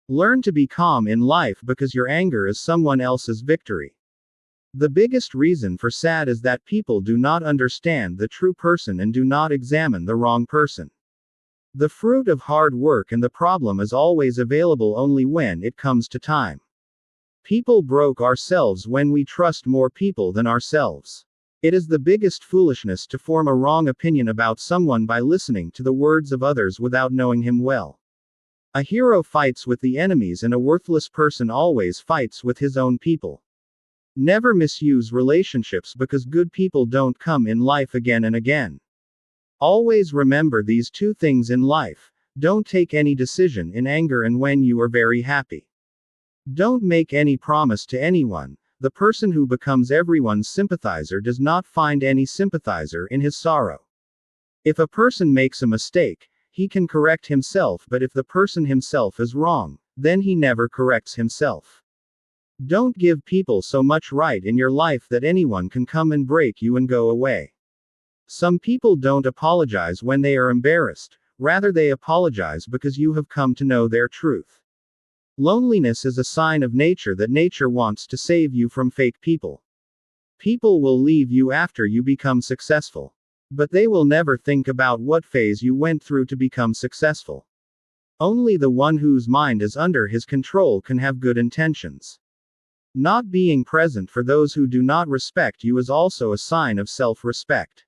Learn to be calm in life because your anger is someone else's victory. The biggest reason for sad is that people do not understand the true person and do not examine the wrong person. The fruit of hard work and the problem is always available only when it comes to time. People broke ourselves when we trust more people than ourselves. It is the biggest foolishness to form a wrong opinion about someone by listening to the words of others without knowing him well. A hero fights with the enemies and a worthless person always fights with his own people. Never misuse relationships because good people don't come in life again and again. Always remember these two things in life. Don't take any decision in anger and when you are very happy. Don't make any promise to anyone. The person who becomes everyone's sympathizer does not find any sympathizer in his sorrow. If a person makes a mistake, he can correct himself, but if the person himself is wrong, then he never corrects himself. Don't give people so much right in your life that anyone can come and break you and go away. Some people don't apologize when they are embarrassed, rather they apologize because you have come to know their truth. Loneliness is a sign of nature that nature wants to save you from fake people. People will leave you after you become successful. But they will never think about what phase you went through to become successful. Only the one whose mind is under his control can have good intentions. Not being present for those who do not respect you is also a sign of self-respect.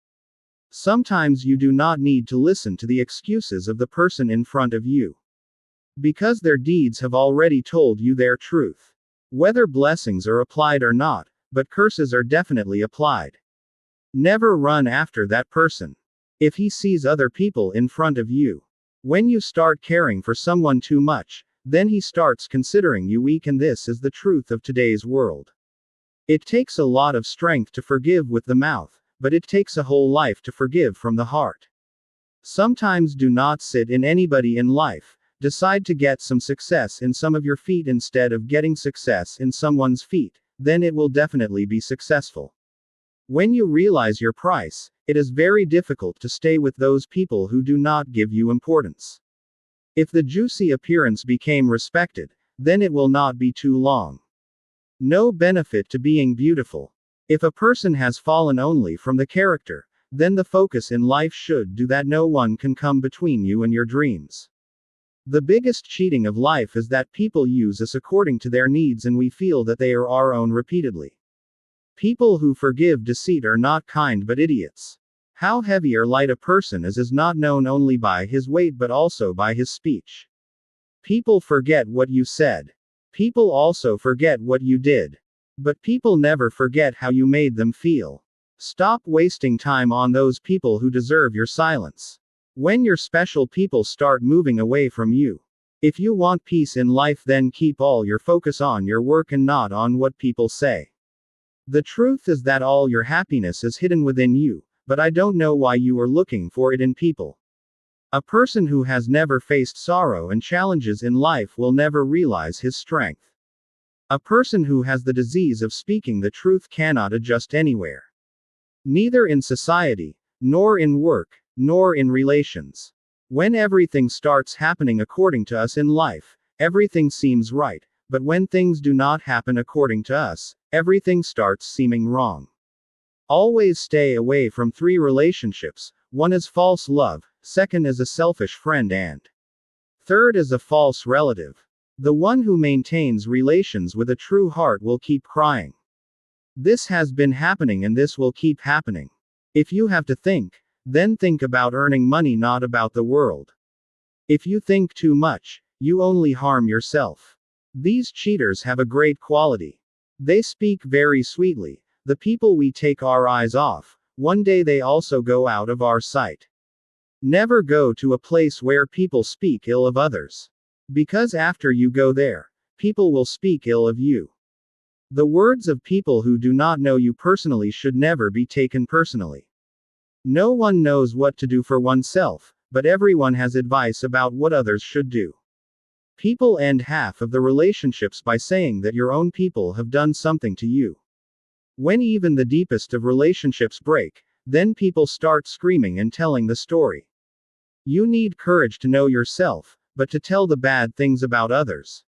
Sometimes you do not need to listen to the excuses of the person in front of you. Because their deeds have already told you their truth. Whether blessings are applied or not, but curses are definitely applied. Never run after that person. If he sees other people in front of you. When you start caring for someone too much, then he starts considering you weak, and this is the truth of today's world. It takes a lot of strength to forgive with the mouth, but it takes a whole life to forgive from the heart. Sometimes do not sit in anybody in life. Decide to get some success in some of your feet instead of getting success in someone's feet, then it will definitely be successful. When you realize your price, it is very difficult to stay with those people who do not give you importance. If the juicy appearance became respected, then it will not be too long. No benefit to being beautiful. If a person has fallen only from the character, then the focus in life should do that no one can come between you and your dreams. The biggest cheating of life is that people use us according to their needs and we feel that they are our own repeatedly. People who forgive deceit are not kind but idiots. How heavy or light a person is not known only by his weight but also by his speech. People forget what you said. People also forget what you did. But people never forget how you made them feel. Stop wasting time on those people who deserve your silence. When your special people start moving away from you. If you want peace in life, then keep all your focus on your work and not on what people say. The truth is that all your happiness is hidden within you, but I don't know why you are looking for it in people. A person who has never faced sorrow and challenges in life will never realize his strength. A person who has the disease of speaking the truth cannot adjust anywhere. Neither in society, nor in work, nor in relations. When everything starts happening according to us in life, everything seems right, but when things do not happen according to us, everything starts seeming wrong. Always stay away from 3 relationships. 1 is false love, 2nd is a selfish friend, and 3rd is a false relative. The one who maintains relations with a true heart will keep crying. This has been happening and this will keep happening. If you have to think, then think about earning money, not about the world. If you think too much, you only harm yourself. These cheaters have a great quality. They speak very sweetly. The people we take our eyes off, one day they also go out of our sight. Never go to a place where people speak ill of others. Because after you go there, people will speak ill of you. The words of people who do not know you personally should never be taken personally. No one knows what to do for oneself, but everyone has advice about what others should do. People end half of the relationships by saying that your own people have done something to you. When even the deepest of relationships break, then people start screaming and telling the story. You need courage to know yourself, but to tell the bad things about others.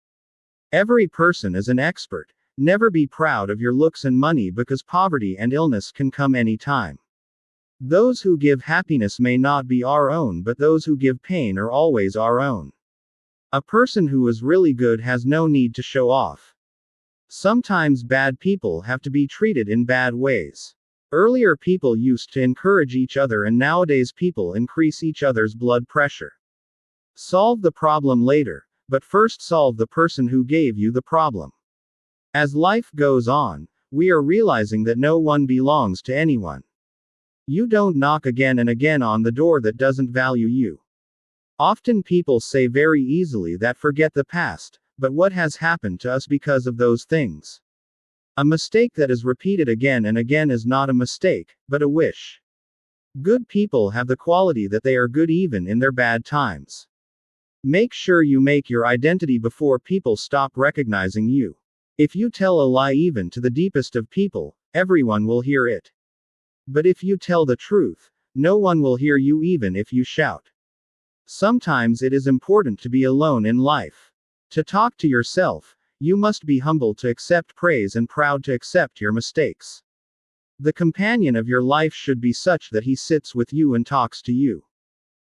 Every person is an expert. Never be proud of your looks and money because poverty and illness can come any time. Those who give happiness may not be our own, but those who give pain are always our own. A person who is really good has no need to show off. Sometimes bad people have to be treated in bad ways. Earlier people used to encourage each other, and nowadays people increase each other's blood pressure. Solve the problem later, but first solve the person who gave you the problem. As life goes on, we are realizing that no one belongs to anyone. You don't knock again and again on the door that doesn't value you. Often people say very easily that forget the past, but what has happened to us because of those things? A mistake that is repeated again and again is not a mistake, but a wish. Good people have the quality that they are good even in their bad times. Make sure you make your identity before people stop recognizing you. If you tell a lie even to the deepest of people, everyone will hear it. But if you tell the truth, no one will hear you even if you shout. Sometimes it is important to be alone in life. To talk to yourself, you must be humble to accept praise and proud to accept your mistakes. The companion of your life should be such that he sits with you and talks to you.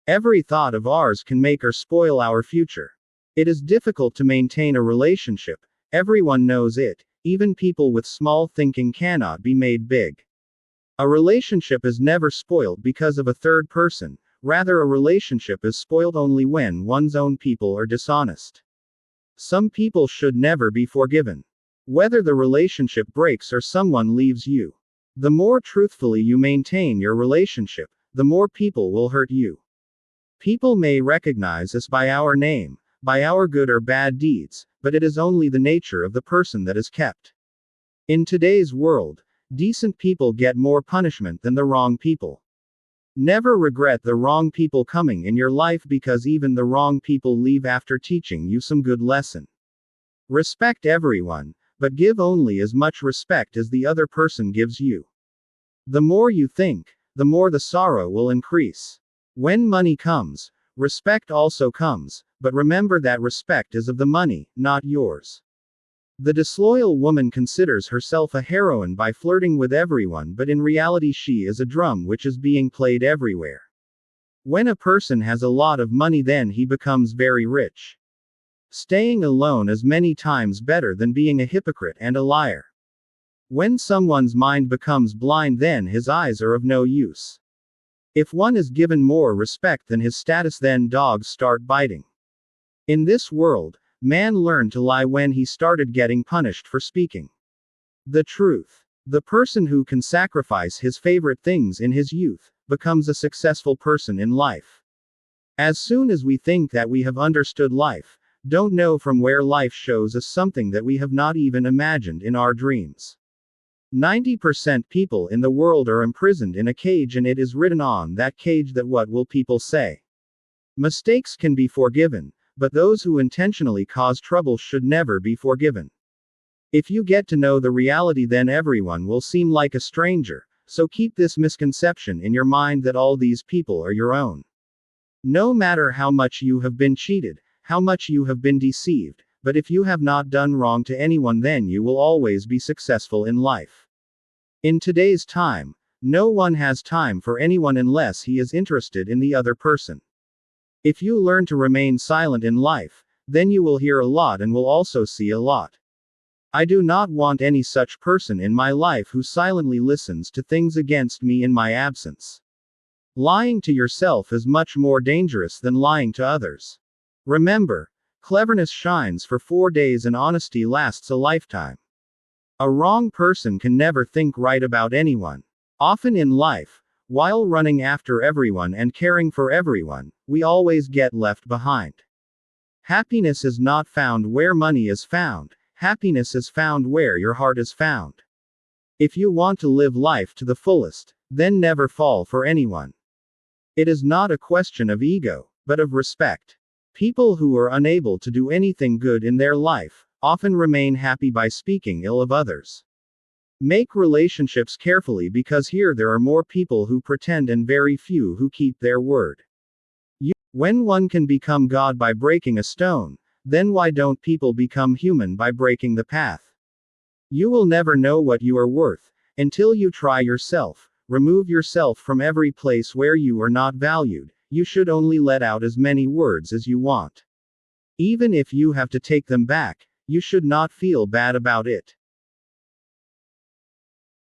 Every thought of ours can make or spoil our future. It is difficult to maintain a relationship. Everyone knows it. Even people with small thinking cannot be made big. A relationship is never spoiled because of a third person. Rather, a relationship is spoiled only when one's own people are dishonest. Some people should never be forgiven. Whether the relationship breaks or someone leaves you. The more truthfully you maintain your relationship, the more people will hurt you. People may recognize us by our name, by our good or bad deeds, but it is only the nature of the person that is kept. In today's world, decent people get more punishment than the wrong people. Never regret the wrong people coming in your life, because even the wrong people leave after teaching you some good lesson. Respect everyone, but give only as much respect as the other person gives you. The more you think, the more the sorrow will increase. When money comes, respect also comes, but remember that respect is of the money, not yours. The disloyal woman considers herself a heroine by flirting with everyone, but in reality she is a drum which is being played everywhere. When a person has a lot of money, then he becomes very rich. Staying alone is many times better than being a hypocrite and a liar. When someone's mind becomes blind, then his eyes are of no use. If one is given more respect than his status, then dogs start biting. In this world, man learned to lie when he started getting punished for speaking the truth. The person who can sacrifice his favorite things in his youth becomes a successful person in life. As soon as we think that we have understood life, don't know from where life shows us something that we have not even imagined in our dreams. 90% people in the world are imprisoned in a cage, and it is written on that cage that what will people say? Mistakes can be forgiven, but those who intentionally cause trouble should never be forgiven. If you get to know the reality, then everyone will seem like a stranger, so keep this misconception in your mind that all these people are your own. No matter how much you have been cheated, how much you have been deceived, but if you have not done wrong to anyone, then you will always be successful in life. In today's time, no one has time for anyone unless he is interested in the other person. If you learn to remain silent in life, then you will hear a lot and will also see a lot. I do not want any such person in my life who silently listens to things against me in my absence. Lying to yourself is much more dangerous than lying to others. Remember, cleverness shines for 4 days and honesty lasts a lifetime. A wrong person can never think right about anyone. Often in life, while running after everyone and caring for everyone, we always get left behind. Happiness is not found where money is found. Happiness is found where your heart is found. If you want to live life to the fullest, then never fall for anyone. It is not a question of ego, but of respect. People who are unable to do anything good in their life often remain happy by speaking ill of others. Make relationships carefully, because here there are more people who pretend and very few who keep their word. When one can become God by breaking a stone, Then why don't people become human by breaking the path? You will never know what you are worth until you try yourself. Remove yourself from every place where you are not valued. You should only let out as many words as you want. Even if you have to take them back, you should not feel bad about it.